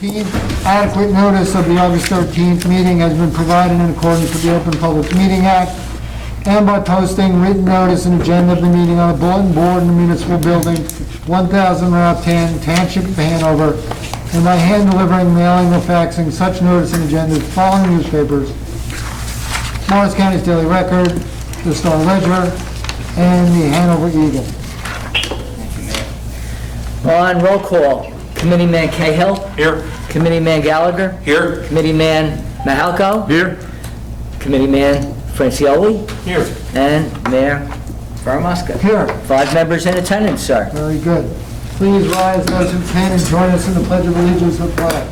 13th. Adequate notice of the August 13th meeting has been provided in accordance with the Open Public Meeting Act and by posting written notice and agenda of the meeting on a bulletin board in the municipal building, 1000 Route 10, Township of Hanover, and by hand delivering, mailing, or faxing such notice and agenda to the following newspapers: Morris County's Daily Record, the Star Ledger, and the Hanover Eagle. On roll call, Committeeman Cahill. Here. Committeeman Gallagher. Here. Committeeman Mahalko. Here. Committeeman Francioli. Here. And Mayor Baramusca. Here. 5 members in attendance, sir. Very good. Please rise, those who can, and join us in the Pledge of Allegiance with flag.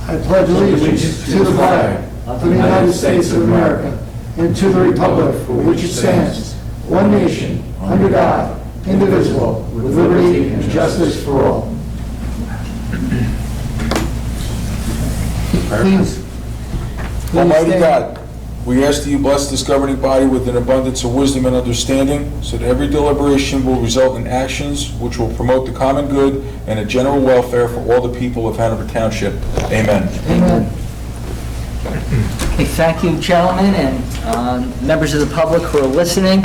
I pledge allegiance to the flag of the United States of America and to the republic for which it stands, one nation, under God, indivisible, with liberty and justice for all. Please. Almighty stand. God, we ask that you bless this governing body with an abundance of wisdom and understanding, so that every deliberation will result in actions which will promote the common good and the general welfare for all the people of Hanover Township. Amen. Amen. Okay, thank you, gentlemen, and members of the public who are listening.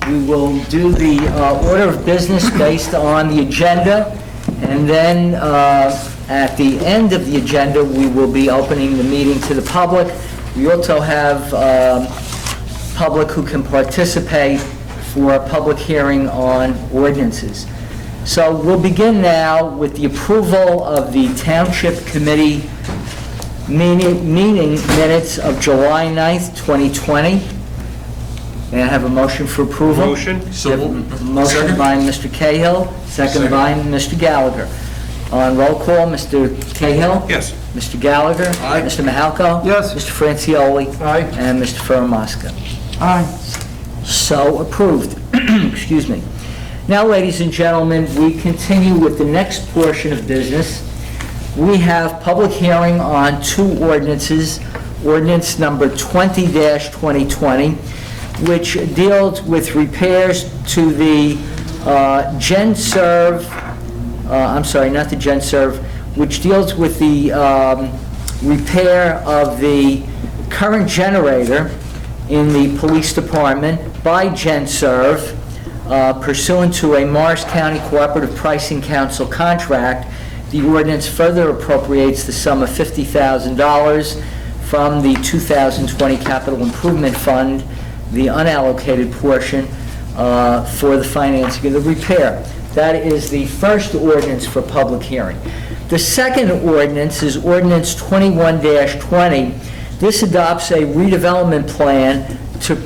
We will do the order of business based on the agenda, and then at the end of the agenda, we will be opening the meeting to the public. We also have public who can participate for a public hearing on ordinances. So we'll begin now with the approval of the Township Committee meeting minutes of July 9th, 2020. May I have a motion for approval? Motion. Motion by Mr. Cahill, second by Mr. Gallagher. On roll call, Mr. Cahill? Yes. Mr. Gallagher? Aye. Mr. Mahalko? Yes. Mr. Francioli? Aye. And Mr. Baramusca. Aye. So approved. Excuse me. Now, ladies and gentlemen, we continue with the next portion of business. We have public hearing on 2 ordinances. Ordinance number 20-2020, which deals with repairs to the which deals with the repair of the current generator in the police department by GenServe pursuant to a Morris County Cooperative Pricing Council contract. The ordinance further appropriates the sum of $50,000 from the 2020 Capital Improvement Fund, the unallocated portion, for the financing of the repair. That is the first ordinance for public hearing. The second ordinance is Ordinance 21-20. This adopts a redevelopment plan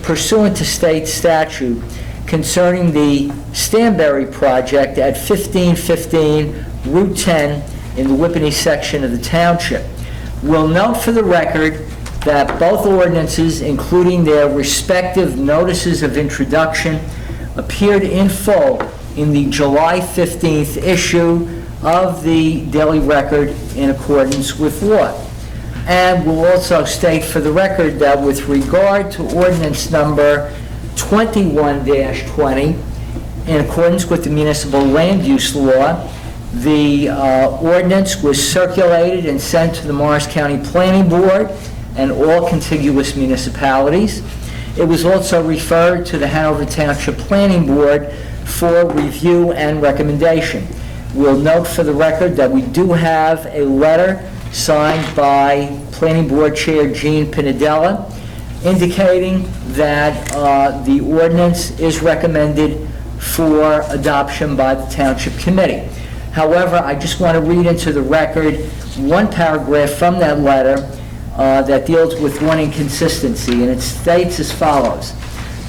pursuant to state statute concerning the Stanberry project at 1515 Route 10 in the Whippany section of the township. We'll note for the record that both ordinances, including their respective notices of introduction, appeared in full in the July 15th issue of the Daily Record in accordance with law. And we'll also state for the record that with regard to ordinance number 21-20, in accordance with the municipal land use law, the ordinance was circulated and sent to the Morris County Planning Board and all contiguous municipalities. It was also referred to the Hanover Township Planning Board for review and recommendation. We'll note for the record that we do have a letter signed by Planning Board Chair Jean Pinadella indicating that the ordinance is recommended for adoption by the Township Committee. However, I just want to read into the record one paragraph from that letter that deals with one inconsistency, and it states as follows.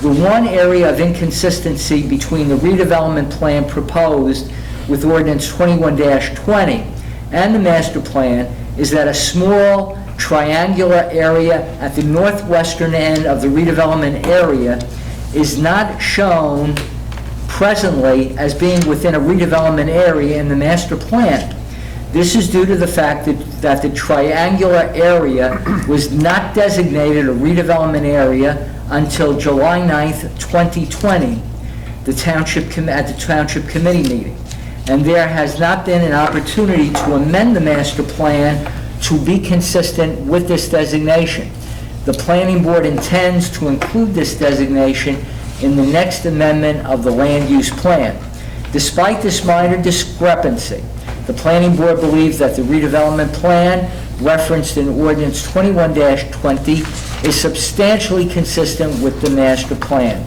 The one area of inconsistency between the redevelopment plan proposed with Ordinance 21-20 and the master plan is that a small triangular area at the northwestern end of the redevelopment area is not shown presently as being within a redevelopment area in the master plan. This is due to the fact that the triangular area was not designated a redevelopment area until July 9th, 2020, at the Township Committee meeting. and there has not been an opportunity to amend the master plan to be consistent with this designation. The planning board intends to include this designation in the next amendment of the land use plan. Despite this minor discrepancy, the planning board believes that the redevelopment plan referenced in Ordinance 21-20 is substantially consistent with the master plan.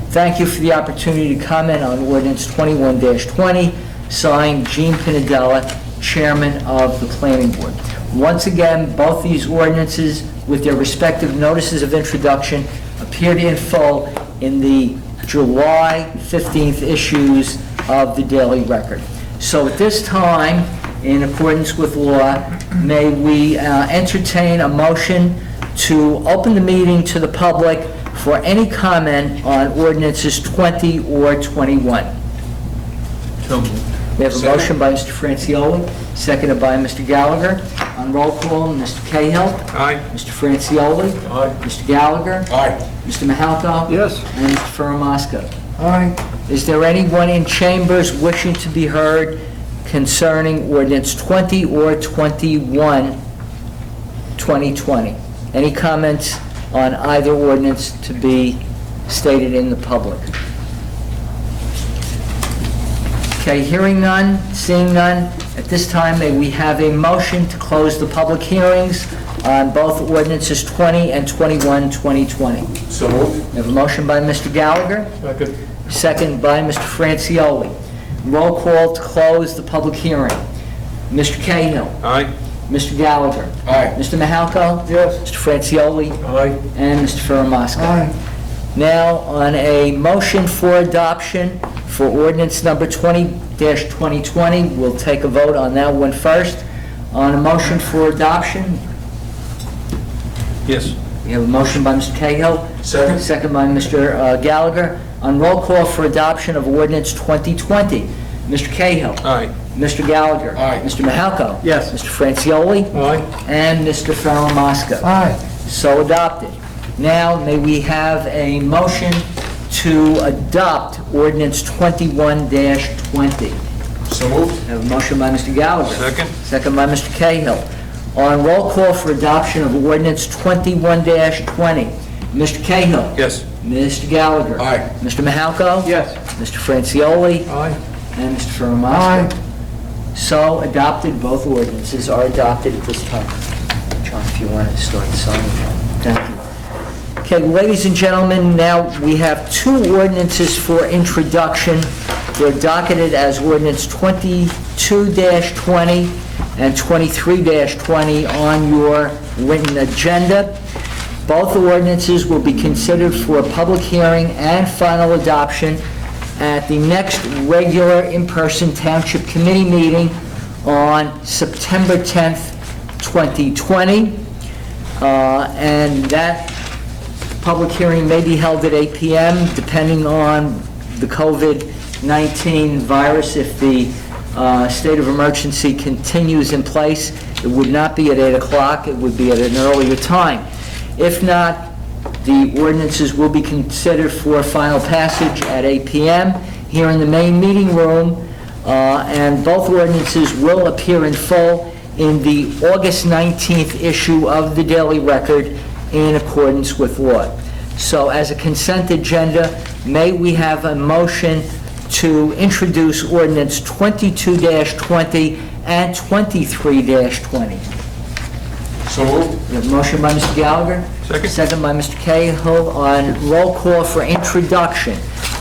Thank you for the opportunity to comment on Ordinance 21-20, signed Gene Pinadella, Chairman of the Planning Board. Once again, both these ordinances, with their respective notices of introduction, appeared in full in the July 15th issues of the Daily Record. So at this time, in accordance with law, may we entertain a motion to open the meeting to the public for any comment on ordinances 20 or 21. So moved. We have a motion by Mr. Francioli, seconded by Mr. Gallagher. On roll call, Mr. Cahill. Aye. Mr. Francioli. Aye. Mr. Gallagher. Aye. Mr. Mahalko. Yes. And Mr. Faramasco. Aye. Is there anyone in chambers wishing to be heard concerning ordinance 20 or 21, 2020? Any comments on either ordinance to be stated in the public? Okay, hearing none, seeing none, at this time, may we have a motion to close the public hearings on both ordinances 20 and 21, 2020? So moved. We have a motion by Mr. Gallagher, Second. second by Mr. Francioli. Roll call to close the public hearing. Mr. Cahill. Aye. Mr. Gallagher. Aye. Mr. Mahalko. Yes. Mr. Francioli. Aye. And Mr. Faramasco. Aye. Now, on a motion for adoption for ordinance number 20-2020, we'll take a vote on that one first. On a motion for adoption, Yes. we have a motion by Mr. Cahill. Second. Second by Mr. Gallagher. On roll call for adoption of ordinance 2020, Mr. Cahill. Aye. Mr. Gallagher. Aye. Mr. Mahalko. Yes. Mr. Francioli. Aye. And Mr. Faramasco. Aye. So adopted. Now, may we have a motion to adopt ordinance 21-20? So moved. I have a motion by Mr. Gallagher. Second. Second by Mr. Cahill. On roll call for adoption of ordinance 21-20, Mr. Cahill. Yes. Mr. Gallagher. Aye. Mr. Mahalko. Yes. Mr. Francioli. Aye. And Mr. Faramasco. So adopted, both ordinances are adopted at this time. John, if you want to start the signing. Thank you. Okay, ladies and gentlemen, now we have two ordinances for introduction. They're docketed as ordinance 22-20 and 23-20 on your written agenda. Both ordinances will be considered for a public hearing and final adoption at the next regular in-person Township Committee meeting on September 10th, 2020. And that public hearing may be held at 8 p.m. depending on the COVID-19 virus. If the state of emergency continues in place, it would not be at 8 o'clock, it would be at an earlier time. If not, the ordinances will be considered for final passage at 8 p.m. here in the main meeting room, and both ordinances will appear in full in the August 19th issue of the Daily Record in accordance with law. So as a consent agenda, may we have a motion to introduce ordinance 22-20 and 23-20? So moved. We have a motion by Mr. Gallagher. Second. Second by Mr. Cahill. On roll call for introduction,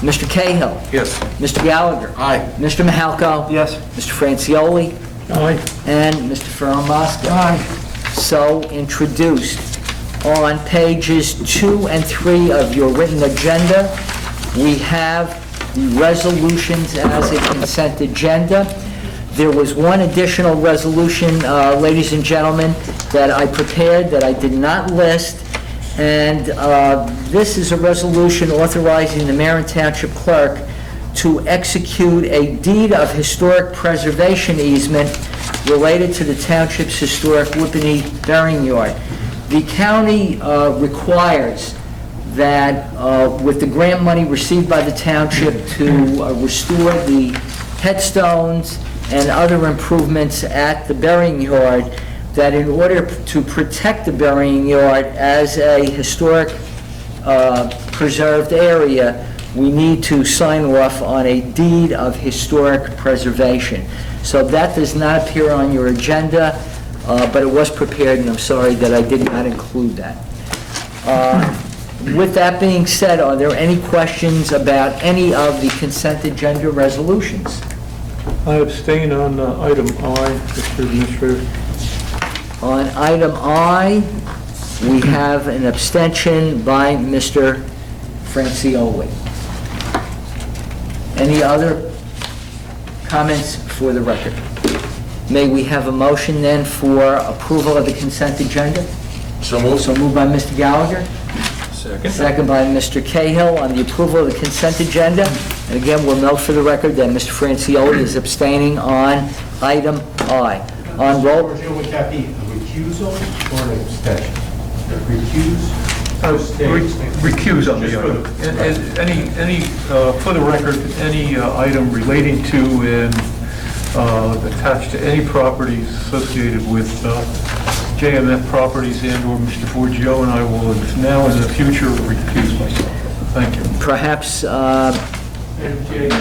Mr. Cahill. Yes. Mr. Gallagher. Aye. Mr. Mahalko. Yes. Mr. Francioli. Aye. And Mr. Faramasco. Aye. So introduced. On pages 2 and 3 of your written agenda, we have the resolutions as a consent agenda. There was one additional resolution, ladies and gentlemen, that I prepared that I did not list, and this is a resolution authorizing the Marin Township Clerk to execute a deed of historic preservation easement related to the Township's historic Whippany burying yard. The county requires that with the grant money received by the Township to restore the headstones, and other improvements at the burying yard, that in order to protect the burying yard as a historic preserved area, we need to sign off on a deed of historic preservation. So that does not appear on your agenda, but it was prepared, and I'm sorry that I did not include that. With that being said, are there any questions about any of the consent agenda resolutions? I abstain on item I, Mr. Administrator. On item I, we have an abstention by Mr. Francioli. Any other comments for the record? May we have a motion then for approval of the consent agenda? So moved. So moved by Mr. Gallagher. Second. Second by Mr. Cahill on the approval of the consent agenda. And again, we'll note for the record that Mr. Francioli is abstaining on item I. On roll, Would that be a recusal or an abstention? Recuse? Recuse on the item. And for the record, any item relating to and attached to any properties associated with JMF Properties and/or Mr. Forgio, and I will now in the future recuse myself. Thank you. perhaps,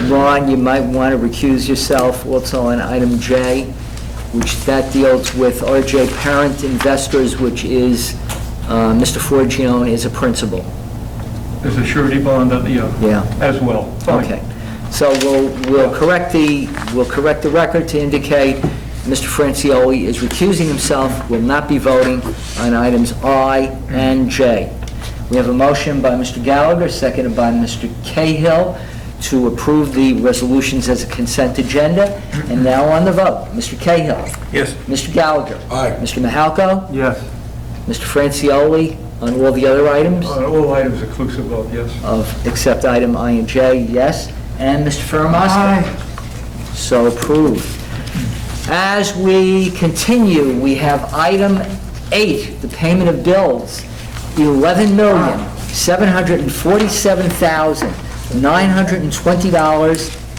Ron, you might want to recuse yourself also on item J, which that deals with RJ Parent Investors, which is, Mr. Forgione is a principal. There's a surety bond on the, Yeah. as well. Fine. Okay. So we'll correct the record to indicate Mr. Francioli is recusing himself, will not be voting on items I and J. We have a motion by Mr. Gallagher, seconded by Mr. Cahill, to approve the resolutions as a consent agenda. And now on the vote. Mr. Cahill. Yes. Mr. Gallagher. Aye. Mr. Mahalko. Yes. Mr. Francioli on all the other items On all items inclusive of, yes. except item I and J, yes. And Mr. Fermaska. So approved. As we continue, we have item 8, the payment of bills,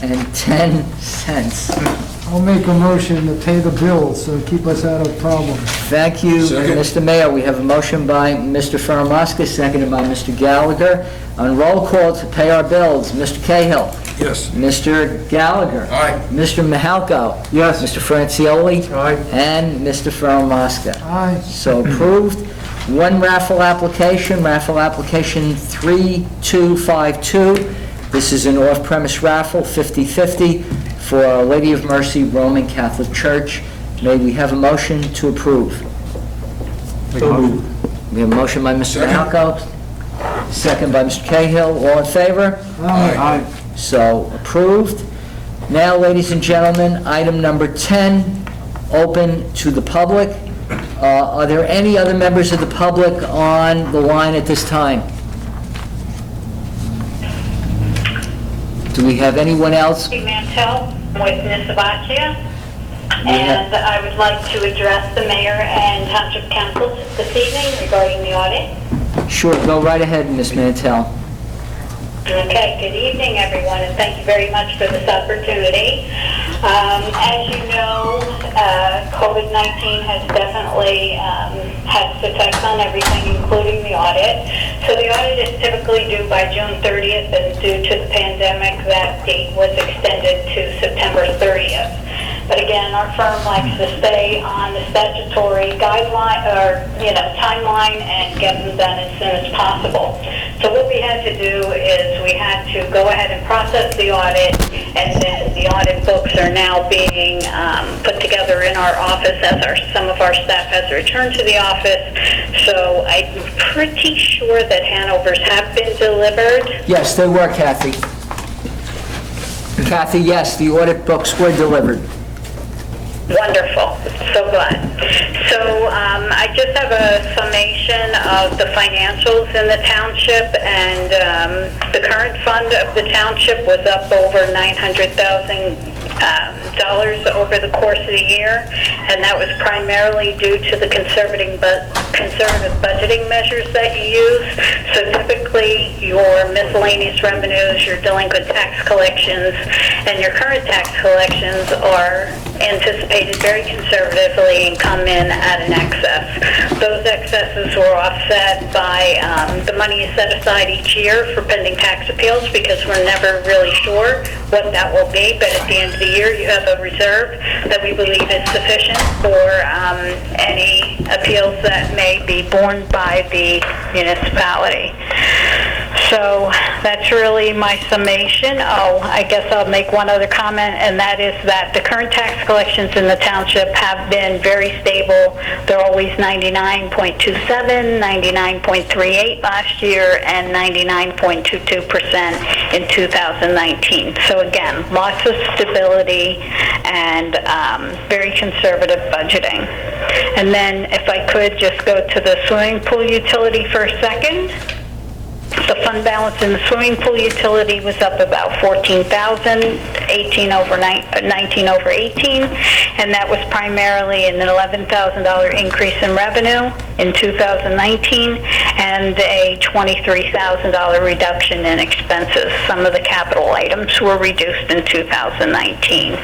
$11,747,920.10. I'll make a motion to pay the bills, so keep us out of problems. Thank you, Second. Mr. Mayor. We have a motion by Mr. Fermaska, seconded by Mr. Gallagher. On roll call to pay our bills, Mr. Cahill. Yes. Mr. Gallagher. Aye. Mr. Mahalko. Yes. Mr. Francioli. Aye. And Mr. Fermaska. Aye. So approved. One raffle application 3252. This is an off-premise raffle, 50/50, for Our Lady of Mercy Roman Catholic Church. May we have a motion to approve? So moved. We have a motion by Mr. Second. Mahalko, second by Mr. Cahill. All in favor? Aye. So approved. Now, ladies and gentlemen, item number 10, open to the public. Are there any other members of the public on the line at this time? Do we have anyone else? Mantel with Nissabatia, We have- and I would like to address the mayor and township council this evening regarding the audit. Sure, go right ahead, Ms. Mantell. Okay, good evening, everyone, and thank you very much for this opportunity. As you know, COVID-19 has definitely had its effects on everything, including the audit. So the audit is typically due by June 30th, and due to the pandemic, that date was extended to September 30th. But again, our firm likes to stay on the statutory guideline, or, timeline, and get them done as soon as possible. So what we had to do is we had to go ahead and process the audit, and then the audit books are now being put together in our office as some of our staff has returned to the office. So I'm pretty sure that Hanover's have been delivered. Yes, they were, Kathy. Kathy, yes, the audit books were delivered. Wonderful. So glad. So I just have a summation of the financials in the township, and the current fund of the township was up over $900,000 dollars over the course of the year, and that was primarily due to the conservative budgeting measures that you use. So typically, your miscellaneous revenues, your delinquent tax collections, and your current tax collections are anticipated very conservatively and come in at an excess. Those excesses were offset by the money is set aside each year for pending tax appeals, because we're never really sure what that will be, but at the end of the year you have a reserve that we believe is sufficient for any appeals that may be borne by the municipality. So that's really my summation. Oh, I guess I'll make one other comment, and that is that the current tax collections in the township have been very stable. They're always 99.27, 99.38 last year, and 99.22% in 2019. So again, lots of stability and very conservative budgeting. And then if I could just go to the swimming pool utility for a second. The fund balance in the swimming pool utility was up about $14,000, 19 over 18, and that was primarily an $11,000 increase in revenue in 2019 and a $23,000 reduction in expenses. Some of the capital items were reduced in 2019.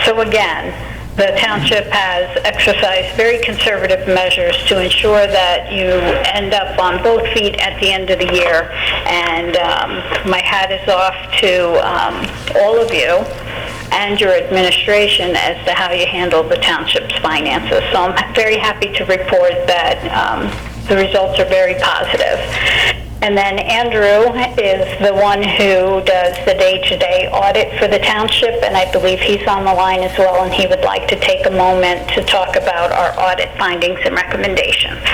So again, the township has exercised very conservative measures to ensure that you end up on both feet at the end of the year. And my hat is off to all of you and your administration as to how you handle the township's finances. So I'm very happy to report that the results are very positive. And then Andrew is the one who does the day-to-day audit for the township, and I believe he's on the line as well, and he would like to take a moment to talk about our audit findings and recommendations.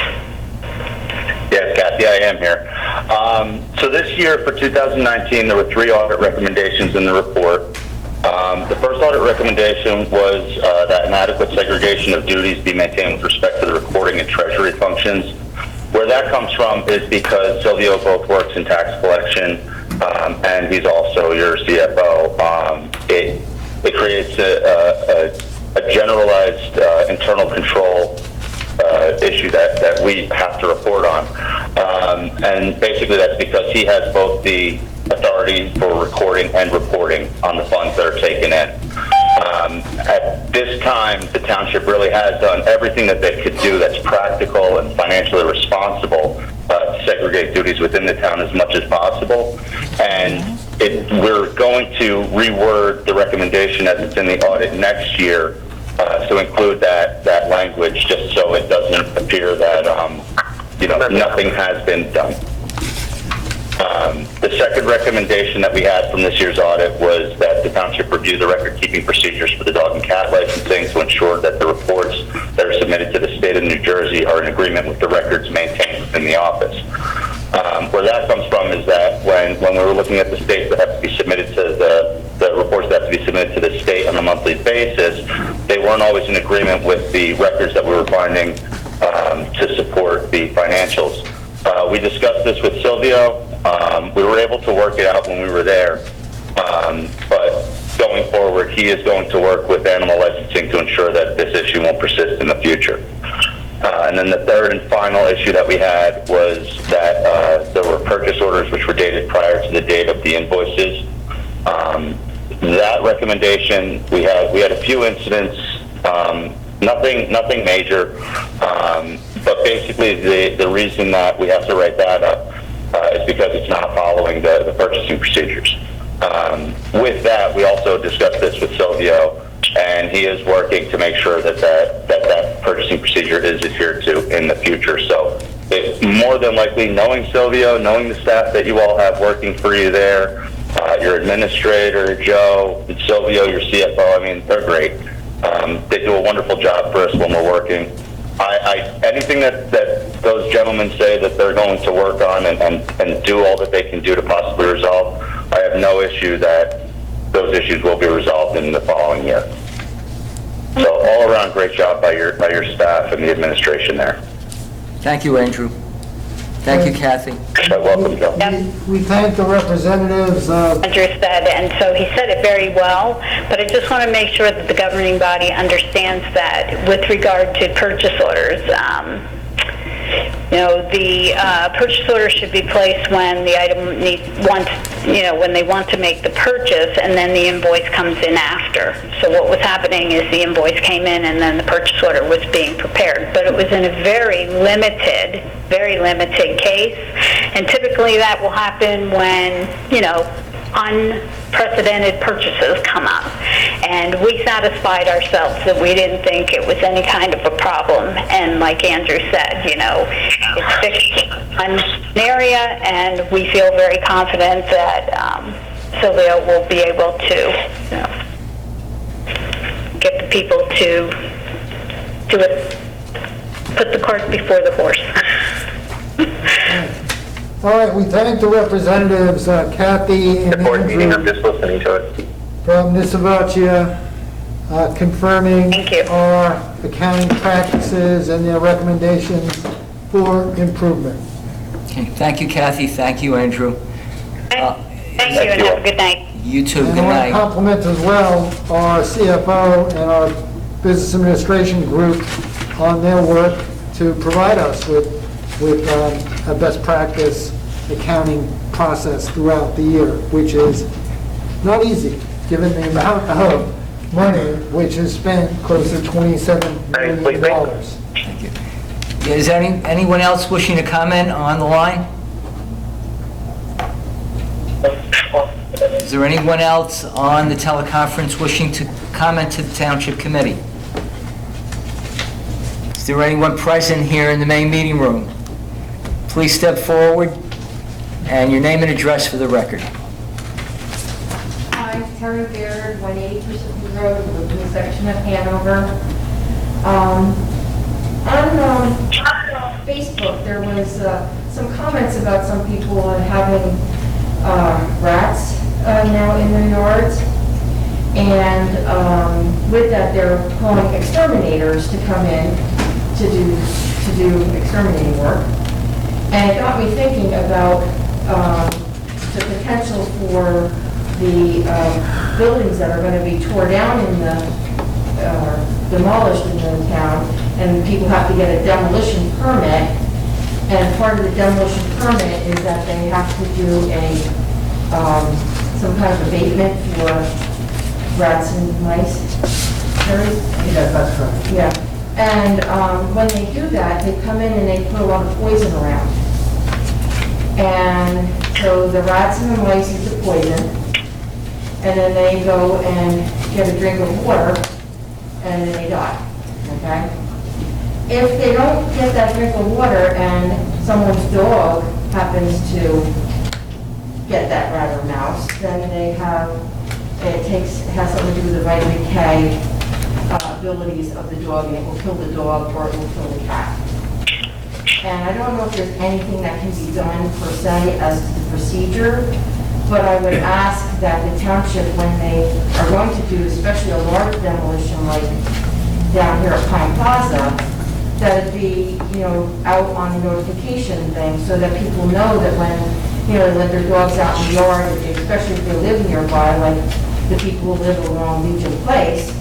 Yes, Kathy, I am here. So this year for 2019, there were 3 audit recommendations in the report. The first audit recommendation was that an adequate segregation of duties be maintained with respect to the recording and treasury functions. Where that comes from is because Silvio both works in tax collection and he's also your CFO. It creates a generalized internal control issue that we have to report on. And basically that's because he has both the authority for recording and reporting on the funds that are taken in. At this time, the township really has done everything that they could do that's practical and financially responsible to segregate duties within the town as much as possible. And we're going to reword the recommendation as it's in the audit next year to include that language, just so it doesn't appear that nothing has been done. The second recommendation that we had from this year's audit was that the township review the record-keeping procedures for the dog and cat licensing to ensure that the reports that are submitted to the state of New Jersey are in agreement with the records maintained within the office. Where that comes from is that when we were looking at the states that have to be submitted to the reports that have to be submitted to the state on a monthly basis, they weren't always in agreement with the records that we were finding to support the financials. We discussed this with Silvio. We were able to work it out when we were there, but going forward, he is going to work with animal licensing to ensure that this issue won't persist in the future. And then the third and final issue that we had was that there were purchase orders which were dated prior to the date of the invoices. That recommendation, we had a few incidents, nothing major, but basically the reason that we have to write that up is because it's not following the purchasing procedures. With that, we also discussed this with Silvio, and he is working to make sure that purchasing procedure is adhered to in the future. So more than likely, knowing Silvio, knowing the staff that you all have working for you there, your administrator, Joe, and Silvio, your CFO, I mean, they're great. They do a wonderful job for us when we're working. Anything that those gentlemen say that they're going to work on and do all that they can do to possibly resolve, I have no issue that those issues will be resolved in the following year. So all around, great job by your staff and the administration there. Thank you, Andrew. Thank you, Kathy. You're welcome, Joe. We thank the representatives of, Andrew said, and so he said it very well, but I just want to make sure that the governing body understands that with regard to purchase orders, the purchase order should be placed when the item when they want to make the purchase, and then the invoice comes in after. So what was happening is the invoice came in and then the purchase order was being prepared. But it was in a very limited case, and typically that will happen when, unprecedented purchases come up. And we satisfied ourselves that we didn't think it was any kind of a problem. And like Andrew said, it's fixed on an area, and we feel very confident that Sylvia will be able to get the people to put the cart before the horse. all right, we thank the representatives, Kathy and Board meeting, I'm Andrew just listening to it. from Nisavachia, confirming Thank you. our accounting practices and their recommendations for improvement. Okay, thank you, Kathy. Thank you, Andrew. Thank you, and have a good night. You too. Good And I want to night. compliment as well our CFO and our business administration group on their work to provide us with a best practice accounting process throughout the year, which is not easy, given the amount of money which is spent, close to $27 million. Thank you. Is anyone else wishing to comment on the line? Is there anyone else on the teleconference wishing to comment to the Township Committee? Is there anyone present here in the main meeting room? Please step forward and your name and address for the record. Hi, Terry Baird, 180 Persipine Road, Whippany section of Hanover. On Facebook, there was some comments about some people having rats now in their yards. And with that, they're calling exterminators to come in to do exterminating work. And it got me thinking about the potential for the buildings that are going to be torn down in demolished in the town, and people have to get a demolition permit. And part of the demolition permit is that they have to do some kind of abatement for rats and mice. Yeah, that's correct. Yeah. And when they do that, they come in and they put a lot of poison around. And so the rats and the mice eat the poison, and then they go and get a drink of water, and then they die, okay? If they don't get that drink of water and someone's dog happens to get that rat or mouse, then they has something to do with the vitamin K abilities of the dog, and it will kill the dog or it will kill the cat. And I don't know if there's anything that can be done per se as to the procedure, but I would ask that the township, when they are going to do especially a large demolition like down here at Pine Plaza, that it be, out on the notification thing so that people know that when, they let their dogs out in the yard, especially if they live nearby, like the people who live along Legion Place,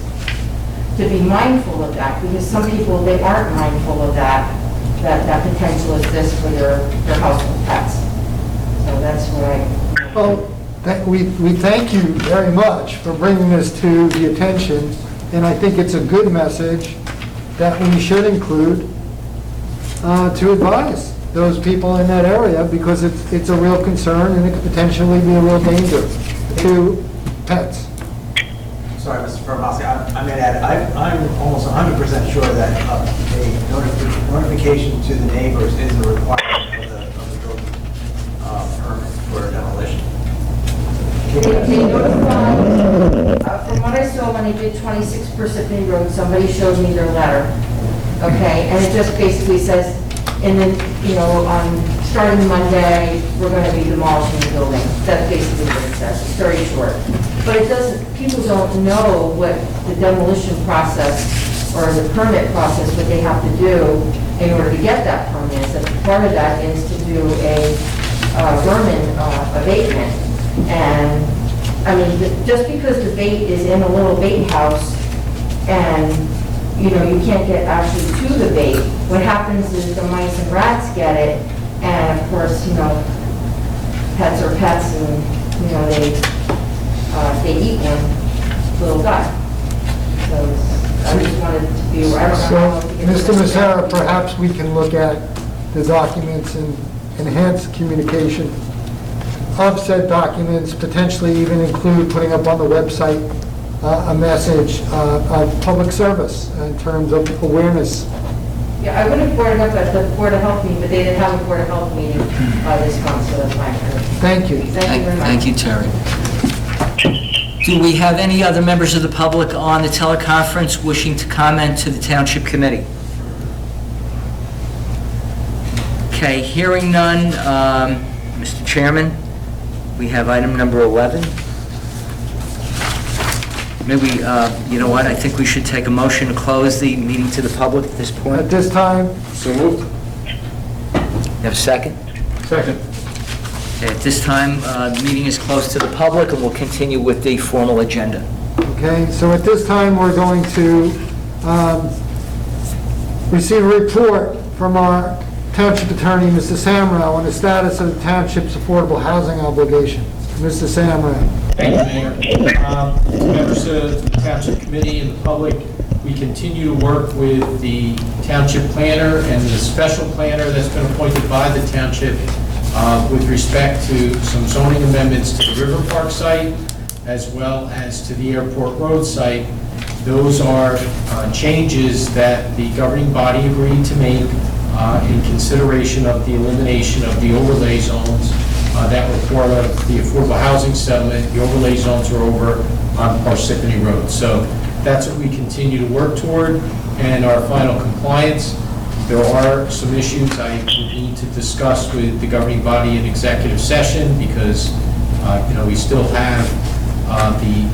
to be mindful of that, because some people, they aren't mindful of that potential exists for their household pets. So that's what Well, we thank you very much for bringing this to the attention, and I think it's a good message that we should include to advise those people in that area, because it's a real concern and it could potentially be a real danger to pets. Sorry, Mr. Permasi, I may add, I'm almost 100% sure that a notification to the neighbors is a requirement of the building permit for demolition. They notified, from what I saw when they did 26 Persipine Road, somebody showed me their letter, okay? And it just basically says, starting Monday, we're going to be demolishing the building. That's basically what it says. It's very short. But it doesn't, people don't know what the demolition process or in the permit process, what they have to do in order to get that permit. So part of that is to do a vermin abatement. And, I mean, just because the bait is in a little bait house and, you know, you can't get actually to the bait, what happens is the mice and rats get it, and of course, you know, pets are pets, and, you know, they eat one little guy. So I just wanted to be aware. So, Mr. Massara, perhaps we can look at the documents and enhance communication of said documents, potentially even include putting up on the website a message of public service in terms of awareness. Yeah, I would have brought it up at the Board of Health meeting, but they didn't have a Board of Health meeting this month, so that's why I heard. Thank you. Thank you very much. Thank you, Terry. Do we have any other members of the public on the teleconference wishing to comment to the Township Committee? Okay, hearing none, Mr. Chairman, we have item number 11. Maybe, you know what, I think we should take a motion to close the meeting to the public at this point. At this time, So moved. You have a second? Second. Okay, at this time, the meeting is closed to the public, and we'll continue with the formal agenda. okay, so at this time, we're going to receive a report from our Township Attorney, Mr. Samra, on the status of the Township's affordable housing obligation. Mr. Samra. Thank you, Mayor. Members of the Township Committee and the public, we continue to work with the Township Planner and the Special Planner that's been appointed by the Township with respect to some zoning amendments to the River Park site as well as to the Airport Road site. Those are changes that the governing body agreed to make in consideration of the elimination of the overlay zones that were part of the affordable housing settlement. The overlay zones are over on Persipine Road. So that's what we continue to work toward, and our final compliance. There are some issues I need to discuss with the governing body in executive session because, you know, we still have the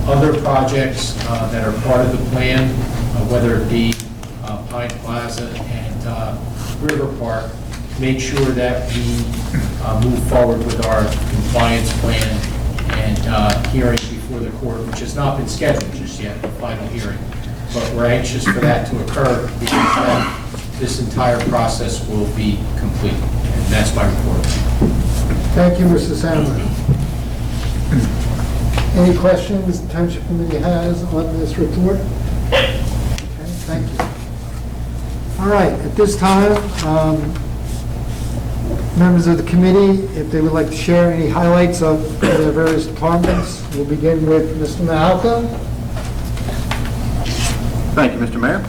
other projects that are part of the plan, whether it be Pine Plaza and River Park, make sure that we move forward with our compliance plan and hearing before the court, which has not been scheduled just yet, the final hearing. But we're anxious for that to occur because then this entire process will be complete. And that's my report. Thank you, Mr. Sandler. Any questions the Township Committee has on this report? Okay, thank you. All right, at this time, members of the committee, if they would like to share any highlights of their various departments, we'll begin with Mr. Mahalka. Thank you, Mr. Mayor.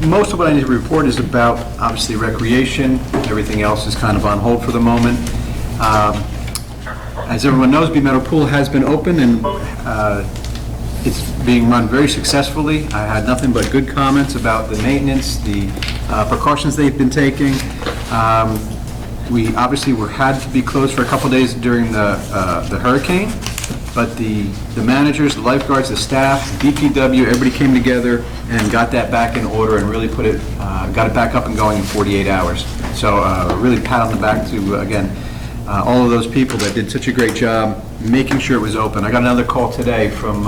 Most of what I need to report is about, obviously, recreation. Everything else is kind of on hold for the moment. As everyone knows, B Meadow Pool has been open, and it's being run very successfully. I had nothing but good comments about the maintenance, the precautions they've been taking. We obviously had to be closed for a couple days during the hurricane, but the managers, the lifeguards, the staff, DPW, everybody came together and got that back in order and really got it back up and going in 48 hours. So really pat on the back to, again, all of those people that did such a great job making sure it was open. I got another call today from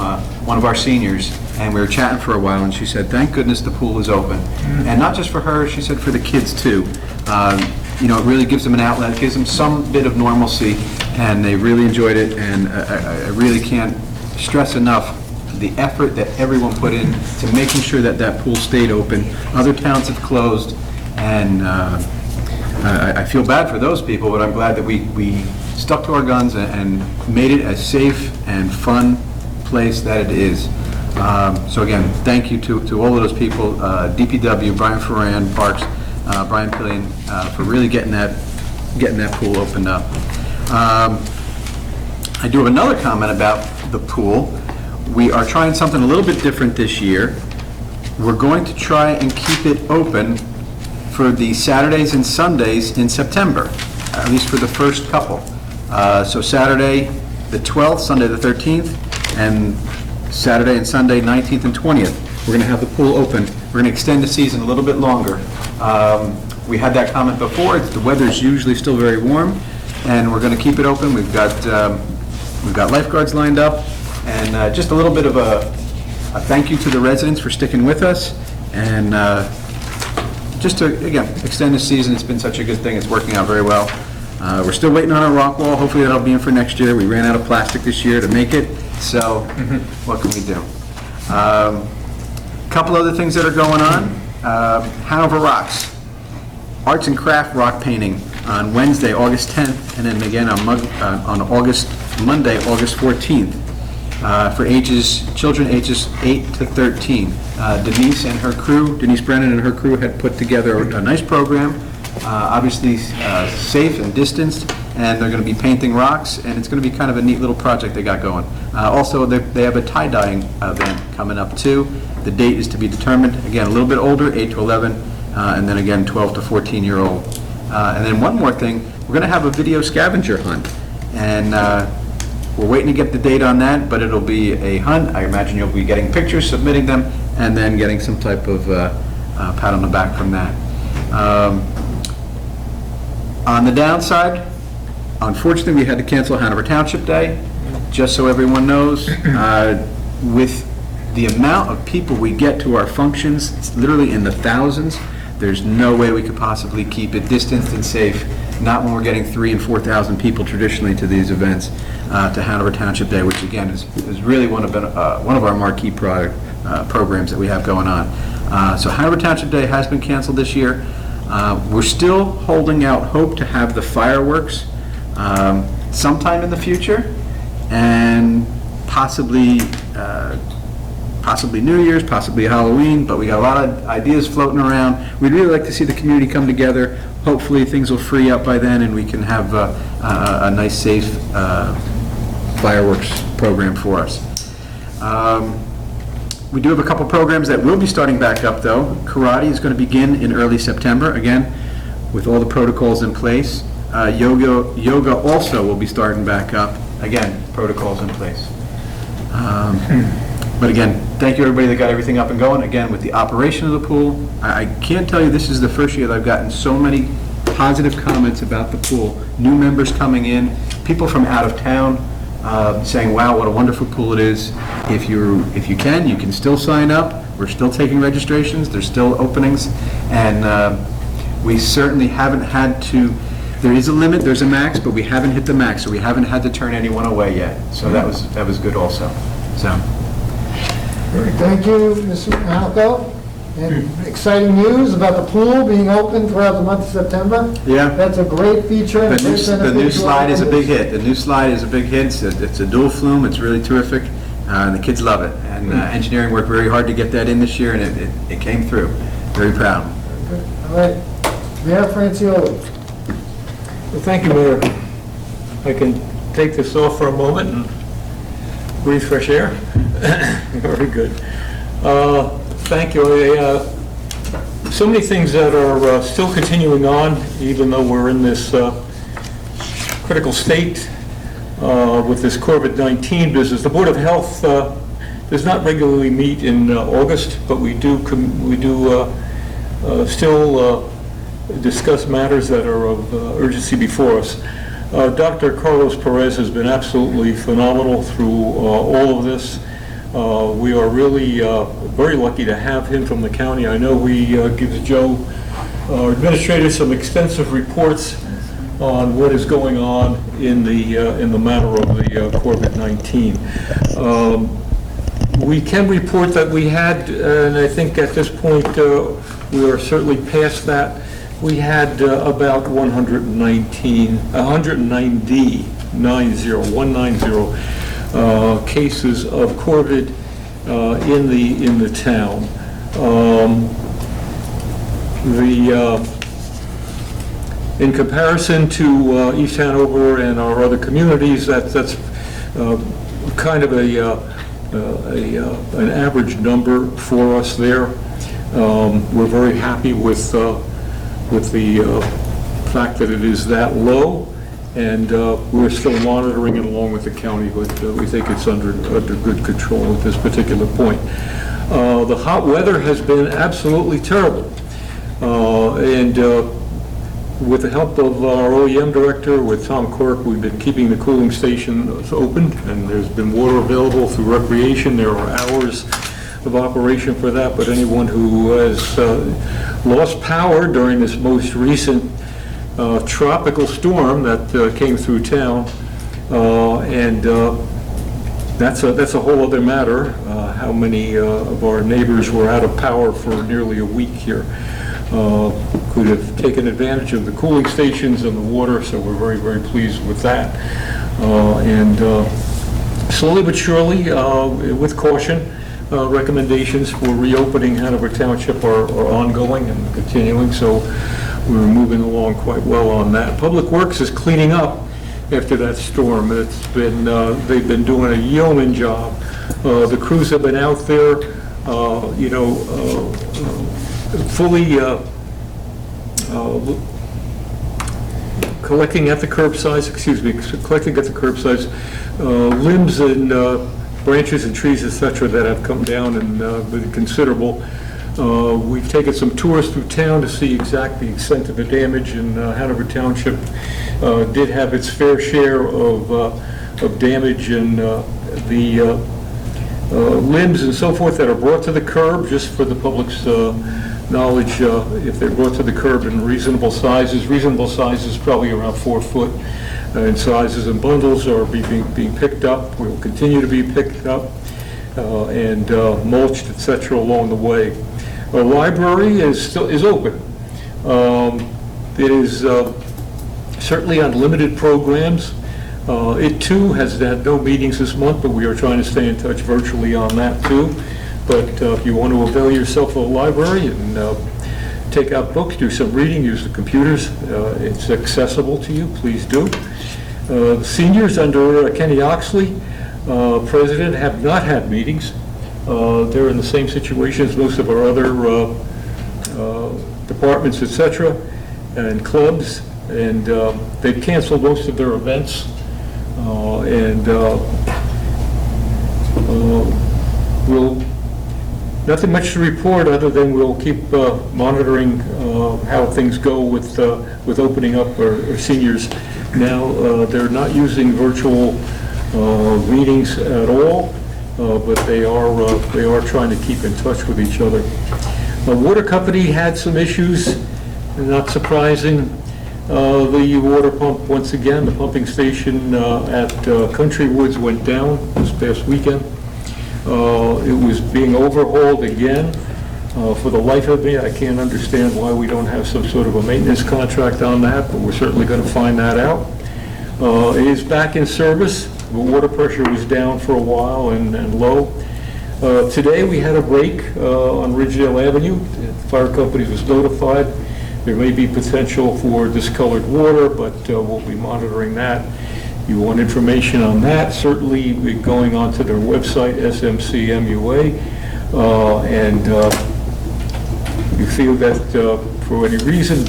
one of our seniors, and we were chatting for a while, and she said, thank goodness the pool is open. And not just for her, she said for the kids too. You know, it really gives them an outlet, gives them some bit of normalcy, and they really enjoyed it, and I really can't stress enough the effort that everyone put in to making sure that that pool stayed open. Other towns have closed, and I feel bad for those people, but I'm glad that we stuck to our guns and made it a safe and fun place that it is. So again, thank you to all of those people, DPW, Brian Ferran, Parks, Brian Pillion, for really getting that pool opened up. I do have another comment about the pool. We are trying something a little bit different this year. We're going to try and keep it open for the Saturdays and Sundays in September, at least for the first couple. So Saturday the 12th, Sunday the 13th, and Saturday and Sunday, 19th and 20th. We're going to have the pool open. We're going to extend the season a little bit longer. We had that comment before. The weather's usually still very warm, and we're going to keep it open. We've got lifeguards lined up, and just a little bit of a thank you to the residents for sticking with us, and just to, again, extend the season. It's been such a good thing. It's working out very well. We're still waiting on our rock wall. Hopefully that'll be in for next year. We ran out of plastic this year to make it, so what can we do? Couple other things that are going on. Hanover Rocks, arts and craft rock painting on Wednesday, August 10th, and then again on Monday, August 14th, for children ages 8 to 13. Denise Brennan and her crew had put together a nice program, obviously safe and distanced, and they're going to be painting rocks, and it's going to be kind of a neat little project they got going. Also, they have a tie-dyeing event coming up too. The date is to be determined. Again, a little bit older, 8 to 11, and then again 12 to 14-year-old. And then one more thing, we're going to have a video scavenger hunt, and we're waiting to get the date on that, but it'll be a hunt. I imagine you'll be getting pictures, submitting them, and then getting some type of pat on the back from that. On the downside, unfortunately, we had to cancel Hanover Township Day, just so everyone knows. With the amount of people we get to our functions, it's literally in the thousands. There's no way we could possibly keep it distanced and safe, not when we're getting 3,000 and 4,000 people traditionally to these events, to Hanover Township Day, which again is really one of our marquee programs that we have going on. So Hanover Township Day has been canceled this year. We're still holding out hope to have the fireworks sometime in the future, and possibly New Year's, possibly Halloween, but we got a lot of ideas floating around. We'd really like to see the community come together. Hopefully things will free up by then and we can have a nice, safe fireworks program for us. We do have a couple programs that will be starting back up though. Karate is going to begin in early September, again, with all the protocols in place. Yoga also will be starting back up, again, protocols in place. But again, thank you everybody that got everything up and going. Again, with the operation of the pool, I can't tell you this is the first year that I've gotten so many positive comments about the pool. New members coming in, people from out of town saying, wow, what a wonderful pool it is. If you can, you can still sign up. We're still taking registrations. There's still openings. And we certainly haven't had to, there is a limit, there's a max, but we haven't hit the max, so we haven't had to turn anyone away yet. So that was good also. So. Thank you, Mr. Malco. And exciting news about the pool being open throughout the month of September. Yeah. That's a great feature. The new slide is a big hit. The new slide is a big hit. It's a dual flume. It's really terrific. And the kids love it. And engineering worked very hard to get that in this year, and it came through. Very proud. Good. All right. Mayor Francioli. Well, thank you, Mayor. I can take this off for a moment and breathe fresh air. Very good. Thank you. So many things that are still continuing on, even though we're in this critical state with this COVID-19 business. The Board of Health does not regularly meet in August, but we do still discuss matters that are of urgency before us. Dr. Carlos Perez has been absolutely phenomenal through all of this. We are really very lucky to have him from the county. I know he gives Joe, our administrator, some extensive reports on what is going on in the matter of the COVID-19. We can report that we had, and I think at this point we are certainly past that, we had about 190 cases of COVID in the town. In comparison to East Hanover and our other communities, that's kind of an average number for us there. We're very happy with the fact that it is that low, and we're still monitoring it along with the county, but we think it's under good control at this particular point. The hot weather has been absolutely terrible, and with the help of our OEM director, with Tom Clerk, we've been keeping the cooling stations open, and there's been water available through recreation. There are hours of operation for that, but anyone who has lost power during this most recent tropical storm that came through town, and that's a whole other matter, how many of our neighbors were out of power for nearly a week here. Could have taken advantage of the cooling stations and the water, so we're very, very pleased with that. And slowly but surely, with caution, recommendations for reopening Hanover Township are ongoing and continuing, so we're moving along quite well on that. Public Works is cleaning up after that storm. It's been, they've been doing a yeoman job. The crews have been out there, fully collecting at the curbsides, limbs and branches and trees, etc., that have come down and been considerable. We've taken some tours through town to see exactly the extent of the damage, and Hanover Township did have its fair share of damage, and the limbs and so forth that are brought to the curb, just for the public's knowledge, if they're brought to the curb in reasonable sizes probably around 4 foot in sizes, and bundles are being picked up, will continue to be picked up, and mulched, etc., along the way. Our library is open. It is certainly on limited programs. It too has had no meetings this month, but we are trying to stay in touch virtually on that too. But if you want to avail yourself of a library and take out books, do some reading, use the computers, it's accessible to you, please do. The seniors under Kenny Oxley, president, have not had meetings. They're in the same situation as most of our other departments, etc., and clubs, and they've canceled most of their events, and nothing much to report other than we'll keep monitoring how things go with opening up our seniors. Now, they're not using virtual meetings at all, but they are trying to keep in touch with each other. The water company had some issues, not surprising. The water pump, once again, the pumping station at Country Woods went down this past weekend. It was being overhauled again. For the life of me, I can't understand why we don't have some sort of a maintenance contract on that, but we're certainly going to find that out. It is back in service. The water pressure was down for a while and low. Today we had a break on Ridgedale Avenue. The fire company was notified. There may be potential for discolored water, but we'll be monitoring that. You want information on that, certainly be going onto their website, SMCMUA, and you feel that for any reason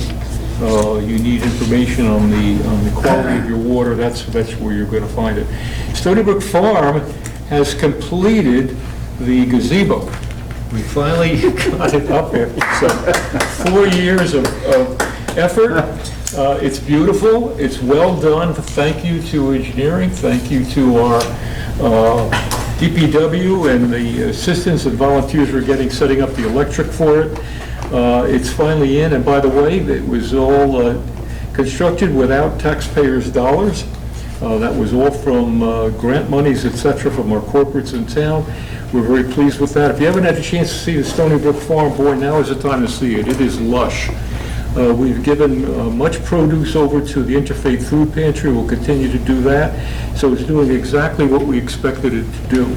you need information on the quality of your water, that's where you're going to find it. Stony Brook Farm has completed the gazebo. We finally got it up after 4 years of effort. It's beautiful, it's well done. Thank you to engineering, thank you to our DPW and the assistants and volunteers we're getting setting up the electric for it. It's finally in, and by the way, it was all constructed without taxpayers' dollars. That was all from grant monies, etc., from our corporates in town. We're very pleased with that. If you haven't had a chance to see the Stony Brook Farm, boy, now is the time to see it. It is lush. We've given much produce over to the Interfaith Food Pantry. We'll continue to do that. So it's doing exactly what we expected it to do.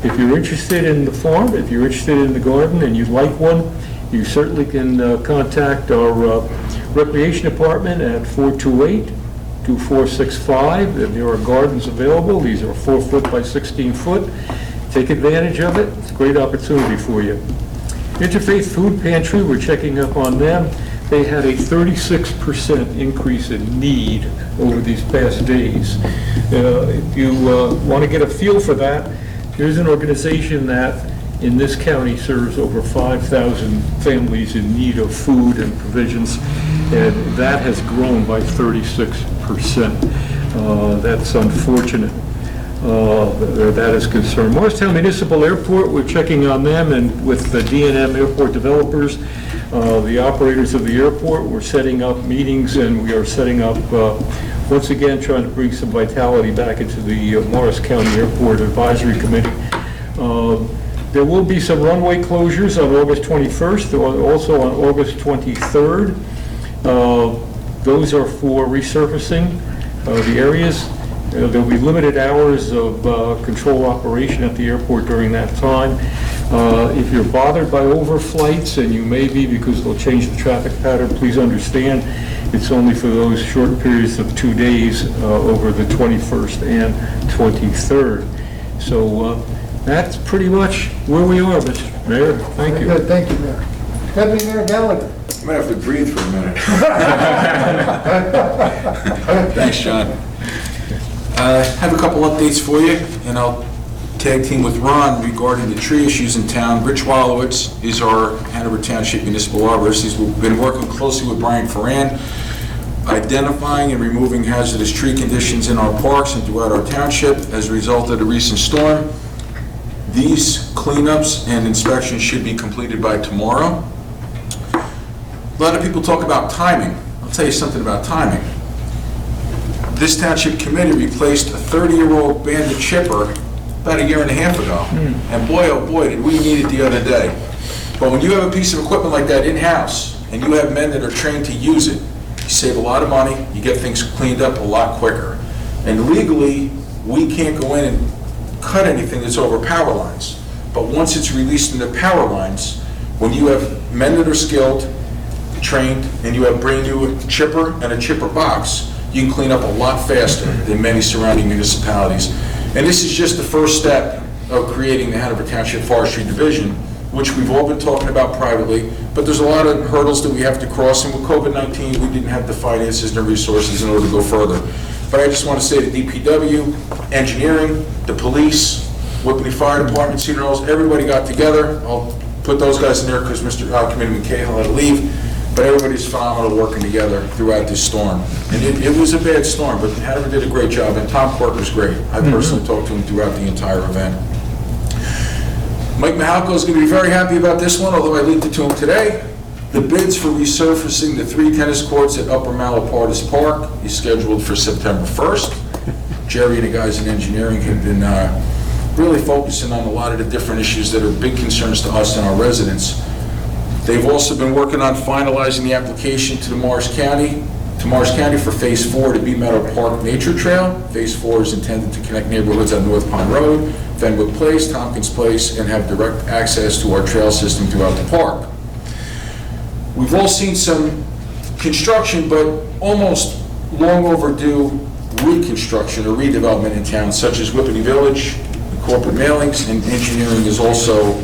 If you're interested in the farm, if you're interested in the garden and you'd like one, you certainly can contact our Recreation Department at 428-2465. And there are gardens available. These are 4 foot by 16 foot. Take advantage of it. It's a great opportunity for you. Interfaith Food Pantry, we're checking up on them. they had a 36% increase in need over these past days. If you want to get a feel for that, here's an organization that in this county serves over 5,000 families in need of food and provisions, and that has grown by 36%. That's unfortunate. That is concerned. Morristown Municipal Airport, we're checking on them, and with the D&M Airport developers, the operators of the airport, we're setting up meetings, and we are setting up, once again, trying to bring some vitality back into the Morris County Airport Advisory Committee. There will be some runway closures on August 21st, also on August 23rd. Those are for resurfacing the areas. There'll be limited hours of control operation at the airport during that time. If you're bothered by overflights, and you may be because they'll change the traffic pattern, please understand it's only for those short periods of 2 days over the 21st and 23rd. So that's pretty much where we are, Mr. Mayor. Thank you. Very good, thank you, Mayor. Deputy Mayor Gallagher. I might have to breathe for a minute. Thanks, John. I have a couple updates for you, and I'll tag team with Ron regarding the tree issues in town. Rich Wallowitz is our Hanover Township Municipal Arborist. He's been working closely with Brian Ferran, identifying and removing hazardous tree conditions in our parks and throughout our township as a result of the recent storm. These cleanups and inspections should be completed by tomorrow. A lot of people talk about timing. I'll tell you something about timing. This township committee replaced a 30-year-old bandit chipper about a year and a half ago. And boy, oh boy, did we need it the other day. But when you have a piece of equipment like that in-house, and you have men that are trained to use it, you save a lot of money, you get things cleaned up a lot quicker. And legally, we can't go in and cut anything that's over power lines. But once it's released into power lines, when you have men that are skilled, trained, and you have brand new chipper and a chipper box, you can clean up a lot faster than many surrounding municipalities. And this is just the first step of creating the Hanover Township Forestry Division, which we've all been talking about privately, but there's a lot of hurdles that we have to cross, and with COVID-19, we didn't have the finances and the resources in order to go further. But I just want to say the DPW, engineering, the police, Whippany Fire Department, Cedar Hills, everybody got together. I'll put those guys in there because Mr. Committeeman Cahill had to leave. But everybody's phenomenal working together throughout this storm. And it was a bad storm, but Hanover did a great job, and Tom Quirk was great. I personally talked to him throughout the entire event. Mike Mahalko is going to be very happy about this one, although I leaked it to him today. The bids for resurfacing the 3 tennis courts at Upper Malaparta's Park is scheduled for September 1st. Jerry and the guys in engineering have been really focusing on a lot of the different issues that are big concerns to us and our residents. They've also been working on finalizing the application to Morris County for Phase 4 to Bee Meadow Park Nature Trail. Phase 4 is intended to connect neighborhoods on North Pond Road, Fenwick Place, Tompkins Place, and have direct access to our trail system throughout the park. We've all seen some construction, but almost long overdue reconstruction or redevelopment in town, such as Whippany Village, corporate mailings, and engineering is also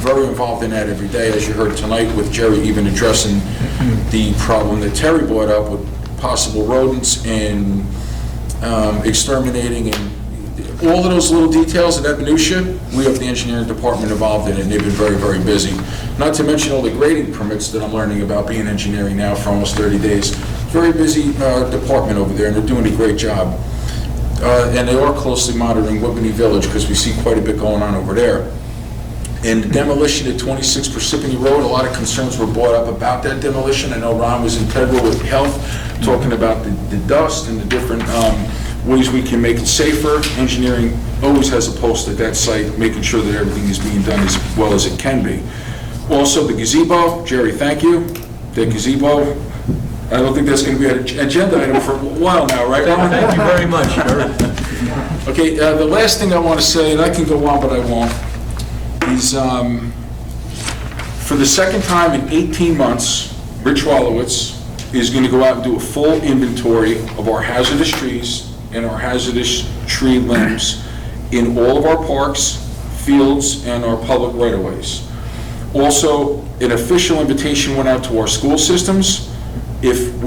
very involved in that every day, as you heard tonight with Jerry even addressing the problem that Terry brought up with possible rodents and exterminating and all of those little details and that minutia. We have the engineering department involved in it, and they've been very, very busy. Not to mention all the grading permits that I'm learning about being engineering now for almost 30 days. Very busy department over there, and they're doing a great job. And they are closely monitoring Whippany Village because we see quite a bit going on over there. And the demolition at 26 Persipine Road, a lot of concerns were brought up about that demolition. I know Ron was integral with health, talking about the dust and the different ways we can make it safer. Engineering always has a post at that site, making sure that everything is being done as well as it can be. Also, the gazebo, Jerry, thank you. The gazebo, I don't think that's going to be an agenda item for a while now, right, Ron? Thank you very much, Jerry. Okay, the last thing I want to say, and I can go on, but I won't, is for the second time in 18 months, Rich Wallowitz is going to go out and do a full inventory of our hazardous trees and our hazardous tree limbs in all of our parks, fields, and our public right-of-ways. Also, an official invitation went out to our school systems if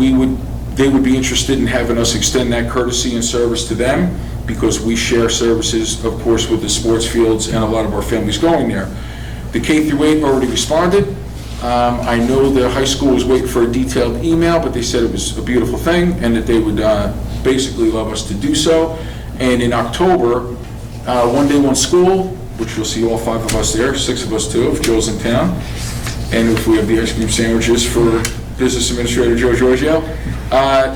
they would be interested in having us extend that courtesy and service to them, because we share services, of course, with the sports fields and a lot of our families going there. The K through 8 already responded. I know the high school was waiting for a detailed email, but they said it was a beautiful thing and that they would basically love us to do so. And in October, One Day One School, which you'll see all 5 of us there, 6 of us too, if Joe's in town, and if we have the ice cream sandwiches for Business Administrator Joe Giorgio,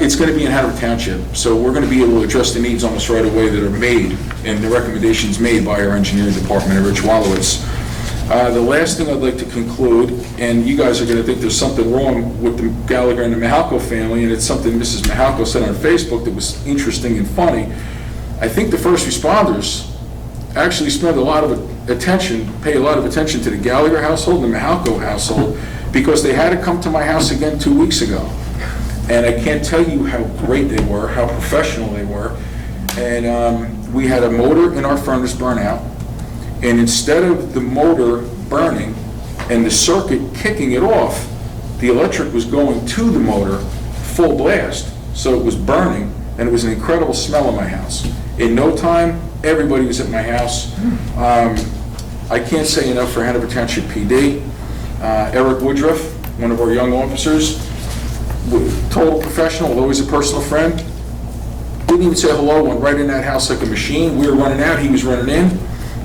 it's going to be in Hanover Township. So we're going to be able to address the needs almost right away that are made, and the recommendations made by our engineering department and Rich Wallowitz. The last thing I'd like to conclude, and you guys are going to think there's something wrong with the Gallagher and the Mahalco family, and it's something Mrs. Mahalco said on Facebook that was interesting and funny. I think the first responders actually spend a lot of attention, pay a lot of attention to the Gallagher household and the Mahalco household, because they had to come to my house again 2 weeks ago. And I can't tell you how great they were, how professional they were. And we had a motor in our furnace burn out, and instead of the motor burning and the circuit kicking it off, the electric was going to the motor full blast, so it was burning, and it was an incredible smell in my house. In no time, everybody was at my house. I can't say enough for Hanover Township PD. Eric Woodruff, one of our young officers, total professional, always a personal friend. Didn't even say hello, went right in that house like a machine. We were running out, he was running in.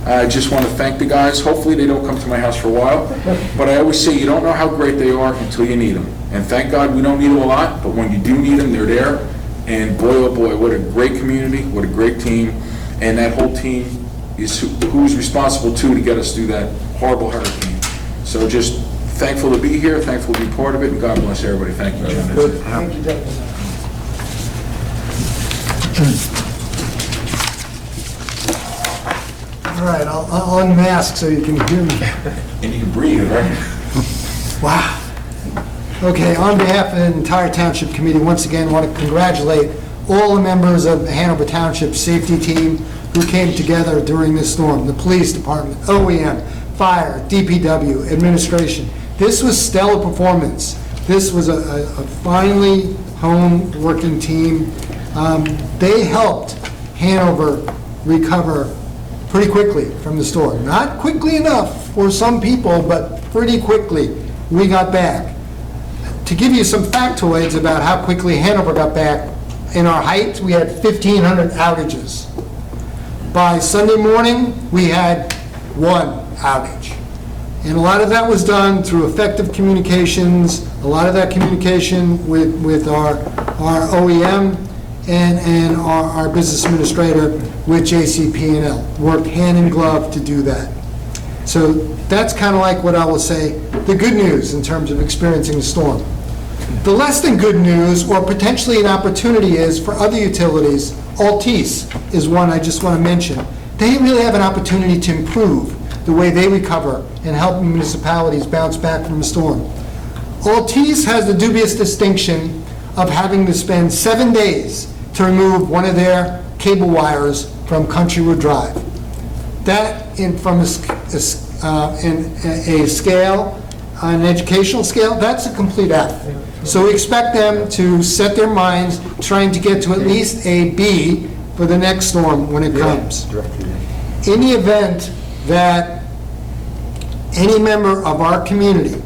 I just want to thank the guys. Hopefully they don't come to my house for a while. But I always say you don't know how great they are until you need them. And thank God we don't need them a lot, but when you do need them, they're there. And boy, oh boy, what a great community, what a great team. And that whole team is who's responsible too to get us through that horrible hurricane. So just thankful to be here, thankful to be part of it, and God bless everybody. Thank you, John. Good. Thank you, Deputy. All right, I'll unmask so you can hear me. And you can breathe, right? Wow. Okay, on behalf of the entire Township Committee, once again, want to congratulate all the members of the Hanover Township Safety Team who came together during this storm, the Police Department, OEM, Fire, DPW, Administration. This was stellar performance. This was a finely honed working team. They helped Hanover recover pretty quickly from the storm. Not quickly enough for some people, but pretty quickly we got back. To give you some factoids about how quickly Hanover got back, in our height, we had 1,500 outages. By Sunday morning, we had 1 outage. And a lot of that was done through effective communications, a lot of that communication with our OEM and our business administrator with JCP&L. Worked hand in glove to do that. So that's kind of like what I will say, the good news in terms of experiencing the storm. The less than good news, or potentially an opportunity, is for other utilities. Altice is one I just want to mention. They really have an opportunity to improve the way they recover and help municipalities bounce back from a storm. Altice has the dubious distinction of having to spend 7 days to remove one of their cable wires from Countrywood Drive. That, from a scale, an educational scale, that's a complete F. So we expect them to set their minds trying to get to at least a B for the next storm when it comes. In the event that any member of our community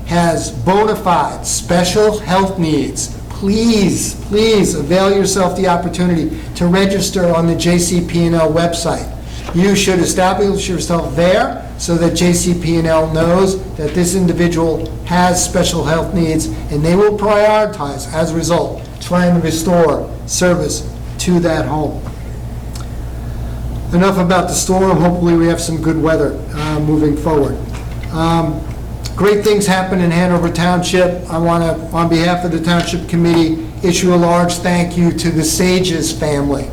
has bona fide special health needs, please avail yourself the opportunity to register on the JCP&L website. You should establish yourself there so that JCP&L knows that this individual has special health needs, and they will prioritize, as a result, trying to restore service to that home. Enough about the storm. Hopefully we have some good weather moving forward. Great things happen in Hanover Township. I want to, on behalf of the Township Committee, issue a large thank you to the Sages family.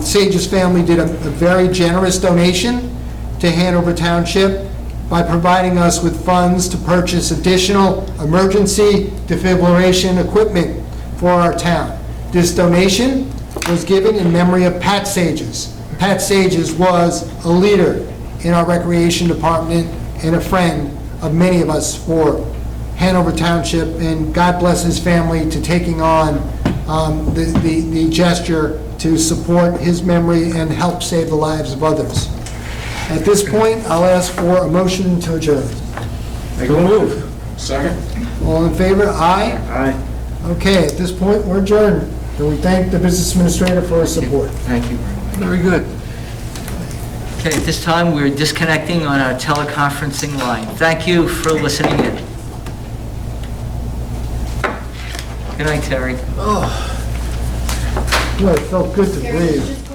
Sages family did a very generous donation to Hanover Township by providing us with funds to purchase additional emergency defibrillation equipment for our town. This donation was given in memory of Pat Sages. Pat Sages was a leader in our recreation department and a friend of many of us for Hanover Township, and God bless his family to taking on the gesture to support his memory and help save the lives of others. At this point, I'll ask for a motion to adjourn. Second? All in favor? Aye? Aye. Okay, at this point, we're adjourned, and we thank the business administrator for his support. Thank you very much. Very good. Okay, at this time, we're disconnecting on our teleconferencing line. Thank you for listening in. Good night, Terry. Boy, it felt good to breathe.